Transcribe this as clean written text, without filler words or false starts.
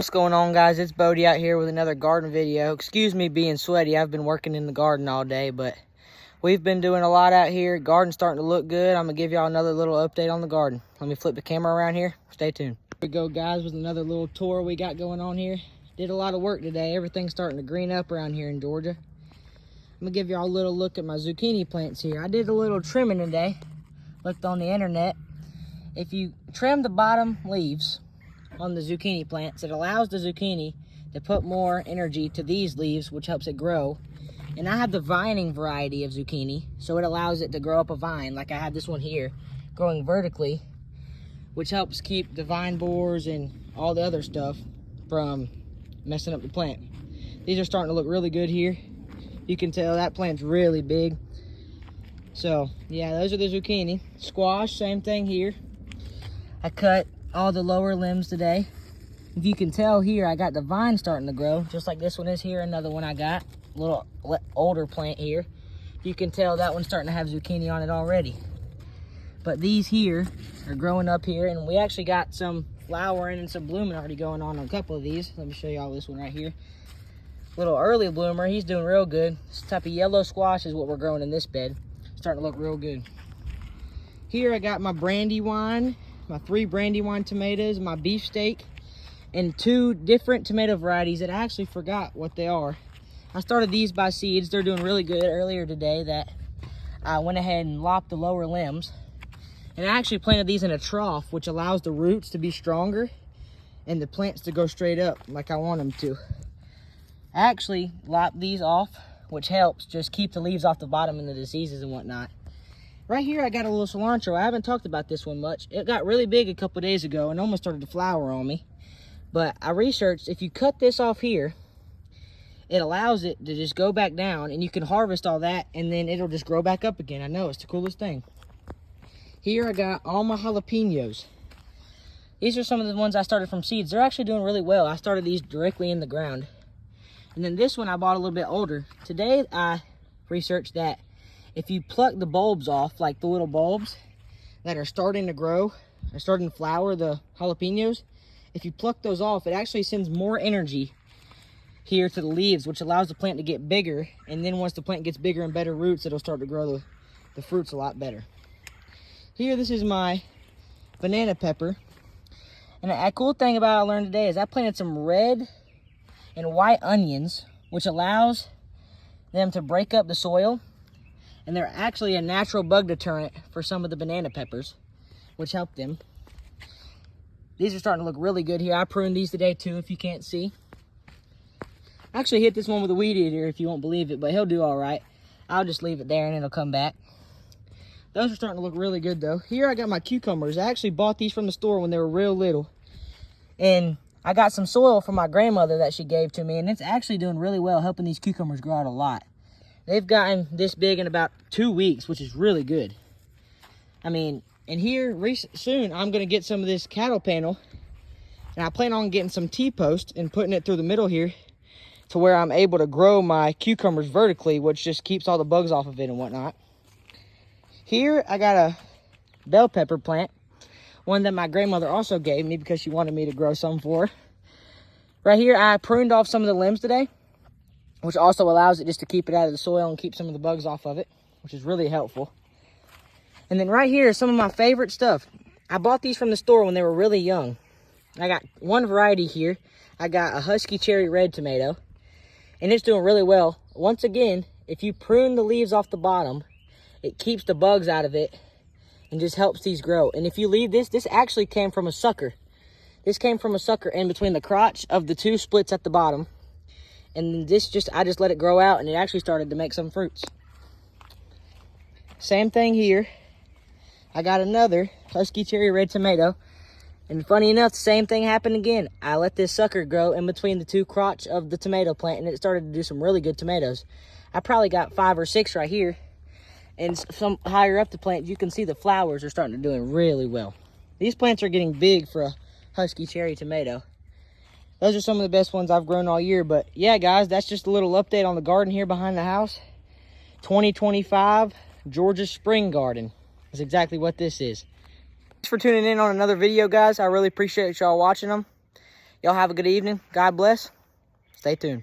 What's going on, guys? It's Bodie out here with another garden video. Excuse me being sweaty. I've been working in the garden all day, but we've been doing a lot out here. Garden's starting to look good. I'm gonna give y'all another little update on the garden. Let me flip the camera around here. Stay tuned. Here we go, guys, with another little tour we got going on here. Did a lot of work today. Everything's starting to green up around here in Georgia. I'm gonna give y'all a little look at my zucchini plants here. I did a little trimming today. Looked on the internet. If you trim the bottom leaves on the zucchini plants, it allows the zucchini to put more energy to these leaves, which helps it grow. And I have the vining variety of zucchini, so it allows it to grow up a vine. Like I have this one here growing vertically, which helps keep the vine borers and all the other stuff from messing up the plant. These are starting to look really good here. You can tell that plant's really big. So yeah, those are the zucchini. Squash, same thing here. I cut all the lower limbs today. If you can tell here, I got the vine starting to grow, just like this one is here. Another one I got, a little older plant here. You can tell that one's starting to have zucchini on it already. But these here are growing up here, and we actually got some flowering and some blooming already going on a couple of these. Let me show y'all this one right here. Little early bloomer, he's doing real good. This type of yellow squash is what we're growing in this bed. Starting to look real good. Here I got my Brandywine, my 3 Brandywine tomatoes, my beefsteak, and 2 different tomato varieties that I actually forgot what they are. I started these by seeds. They're doing really good. Earlier today that I went ahead and lopped the lower limbs. And I actually planted these in a trough, which allows the roots to be stronger and the plants to go straight up like I want them to. I actually lopped these off, which helps just keep the leaves off the bottom and the diseases and whatnot. Right here, I got a little cilantro. I haven't talked about this one much. It got really big a couple days ago and almost started to flower on me. But I researched, if you cut this off here, it allows it to just go back down and you can harvest all that and then it'll just grow back up again. I know, it's the coolest thing. Here I got all my jalapenos. These are some of the ones I started from seeds. They're actually doing really well. I started these directly in the ground. And then this one I bought a little bit older. Today I researched that if you pluck the bulbs off, like the little bulbs that are starting to grow, are starting to flower, the jalapenos, if you pluck those off, it actually sends more energy here to the leaves, which allows the plant to get bigger. And then once the plant gets bigger and better roots, it'll start to grow the fruits a lot better. Here, this is my banana pepper. And a cool thing about I learned today is I planted some red and white onions, which allows them to break up the soil. And they're actually a natural bug deterrent for some of the banana peppers, which help them. These are starting to look really good here. I pruned these today too, if you can't see. I actually hit this one with a weed eater, if you won't believe it, but he'll do all right. I'll just leave it there and it'll come back. Those are starting to look really good though. Here I got my cucumbers. I actually bought these from the store when they were real little. And I got some soil from my grandmother that she gave to me, and it's actually doing really well, helping these cucumbers grow out a lot. They've gotten this big in about 2 weeks, which is really good. I mean, and here soon I'm going to get some of this cattle panel, and I plan on getting some T-post and putting it through the middle here to where I'm able to grow my cucumbers vertically, which just keeps all the bugs off of it and whatnot. Here I got a bell pepper plant, one that my grandmother also gave me because she wanted me to grow some for her. Right here I pruned off some of the limbs today, which also allows it just to keep it out of the soil and keep some of the bugs off of it, which is really helpful. And then right here is some of my favorite stuff. I bought these from the store when they were really young. I got one variety here. I got a Husky Cherry Red tomato, and it's doing really well. Once again, if you prune the leaves off the bottom, it keeps the bugs out of it and just helps these grow. And if you leave this actually came from a sucker. This came from a sucker in between the crotch of the 2 splits at the bottom. And this I just let it grow out, and it actually started to make some fruits. Same thing here. I got another Husky Cherry Red tomato. And funny enough, the same thing happened again. I let this sucker grow in between the 2 crotch of the tomato plant, and it started to do some really good tomatoes. I probably got 5 or 6 right here. And some higher up the plant, you can see the flowers are starting to doing really well. These plants are getting big for a Husky Cherry tomato. Those are some of the best ones I've grown all year. But yeah, guys, that's just a little update on the garden here behind the house. 2025 Georgia Spring Garden is exactly what this is. Thanks for tuning in on another video, guys. I really appreciate y'all watching them. Y'all have a good evening. God bless. Stay tuned.